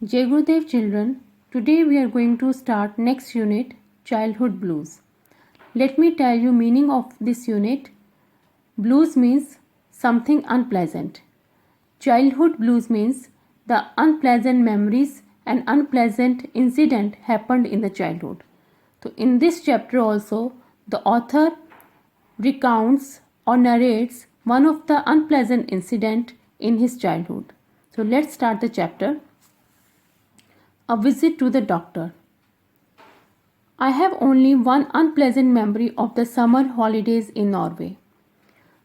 Jai Gurudev children, today we are going to start next unit, Childhood Blues. Let me tell you meaning of this unit. Blues means something unpleasant. Childhood blues means the unpleasant memories and unpleasant incident happened in the childhood. So in this chapter also, the author recounts or narrates one of the unpleasant incident in his childhood. So let's start the chapter. A visit to the doctor. I have only one unpleasant memory of the summer holidays in Norway.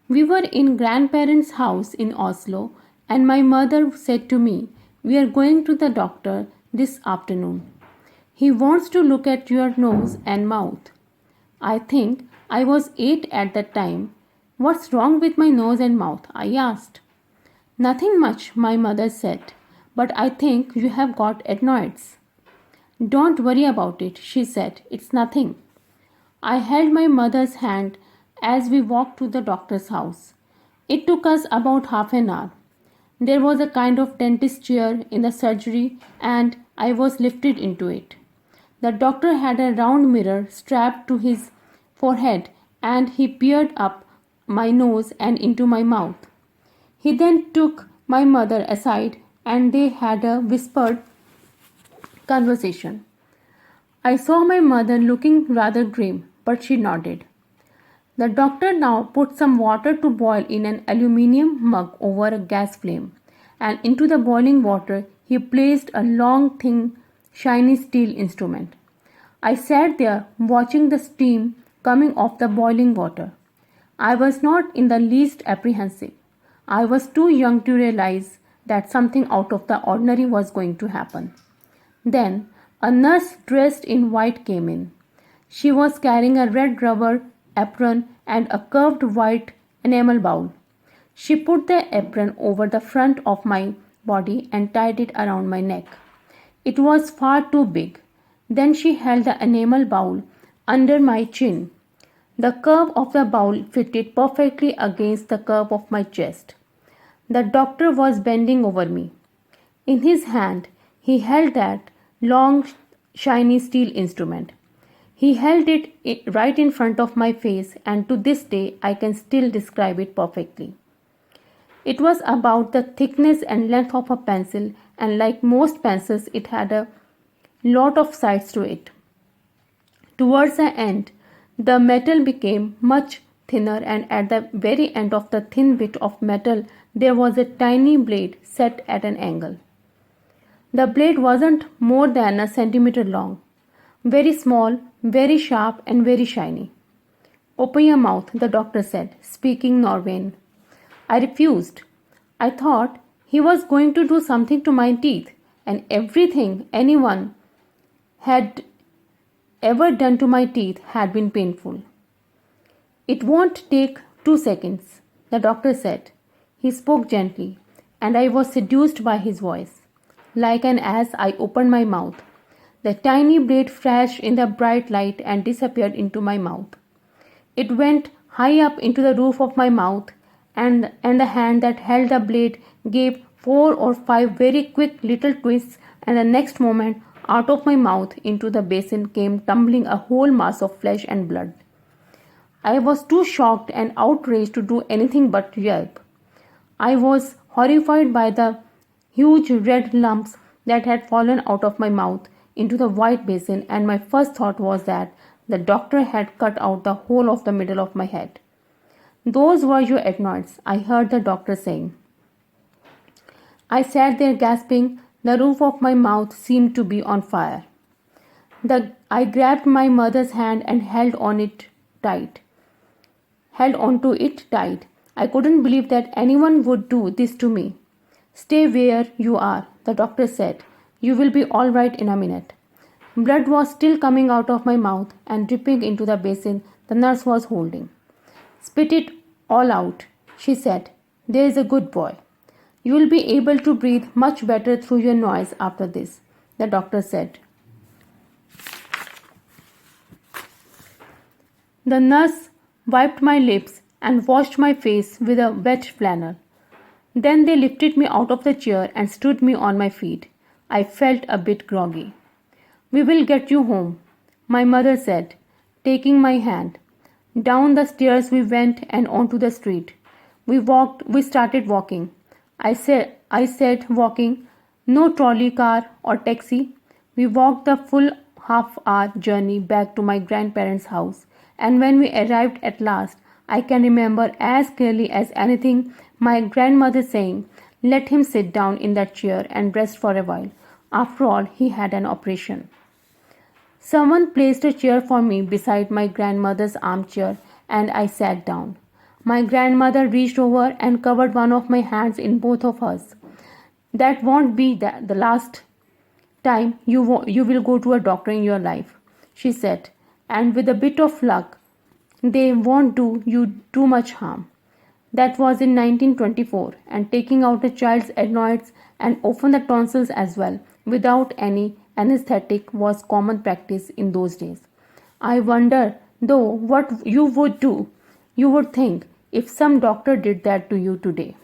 We were in grandparents' house in Oslo and my mother said to me, "We are going to the doctor this afternoon. He wants to look at your nose and mouth." I think I was 8 at that time. "What's wrong with my nose and mouth?" I asked. "Nothing much," my mother said, "but I think you have got adenoids." "Don't worry about it," she said. "It's nothing." I held my mother's hand as we walked to the doctor's house. It took us about half an hour. There was a kind of dentist chair in the surgery and I was lifted into it. The doctor had a round mirror strapped to his forehead and he peered up my nose and into my mouth. He then took my mother aside and they had a whispered conversation. I saw my mother looking rather grim, but she nodded. The doctor now put some water to boil in an aluminium mug over a gas flame, and into the boiling water he placed a long, thin, shiny steel instrument. I sat there watching the steam coming off the boiling water. I was not in the least apprehensive. I was too young to realize that something out of the ordinary was going to happen. Then a nurse dressed in white came in. She was carrying a red rubber apron and a curved white enamel bowl. She put the apron over the front of my body and tied it around my neck. It was far too big. Then she held the enamel bowl under my chin. The curve of the bowl fitted perfectly against the curve of my chest. The doctor was bending over me. In his hand, he held that long, shiny steel instrument. He held it right in front of my face, and to this day I can still describe it perfectly. It was about the thickness and length of a pencil, and like most pencils, it had a lot of sides to it. Towards the end, the metal became much thinner, and at the very end of the thin bit of metal, there was a tiny blade set at an angle. The blade wasn't more than a centimeter long, very small, very sharp, and very shiny. "Open your mouth," the doctor said, speaking Norwegian. I refused. I thought he was going to do something to my teeth, and everything anyone had ever done to my teeth had been painful. "It won't take 2 seconds," the doctor said. He spoke gently, and I was seduced by his voice. Like an ass, I opened my mouth. The tiny blade flashed in the bright light and disappeared into my mouth. It went high up into the roof of my mouth, and the hand that held the blade gave 4 or 5 very quick little twists, and the next moment, out of my mouth into the basin came tumbling a whole mass of flesh and blood. I was too shocked and outraged to do anything but yelp. I was horrified by the huge red lumps that had fallen out of my mouth into the white basin, and my first thought was that the doctor had cut out the whole of the middle of my head. "Those were your adenoids," I heard the doctor saying. I sat there gasping. The roof of my mouth seemed to be on fire. I grabbed my mother's hand and held onto it tight. I couldn't believe that anyone would do this to me. "Stay where you are," the doctor said. "You will be all right in a minute." Blood was still coming out of my mouth and dripping into the basin the nurse was holding. "Spit it all out," she said. "There is a good boy. You will be able to breathe much better through your nose after this," the doctor said. The nurse wiped my lips and washed my face with a wet flannel. Then they lifted me out of the chair and stood me on my feet. I felt a bit groggy. We will get you home, my mother said, taking my hand. Down the stairs we went and onto the street. We started walking. I said walking, no trolley car or taxi. We walked the full half-hour journey back to my grandparents' house, and when we arrived at last, I can remember as clearly as anything my grandmother saying, "Let him sit down in that chair and rest for a while. After all, he had an operation." Someone placed a chair for me beside my grandmother's armchair, and I sat down. My grandmother reached over and covered one of my hands in both of hers. "That won't be the last time you will go to a doctor in your life," she said, "and with a bit of luck, they won't do you too much harm." That was in 1924, and taking out a child's adenoids and often the tonsils as well, without any anesthetic was common practice in those days. I wonder, though, what you would think if some doctor did that to you today.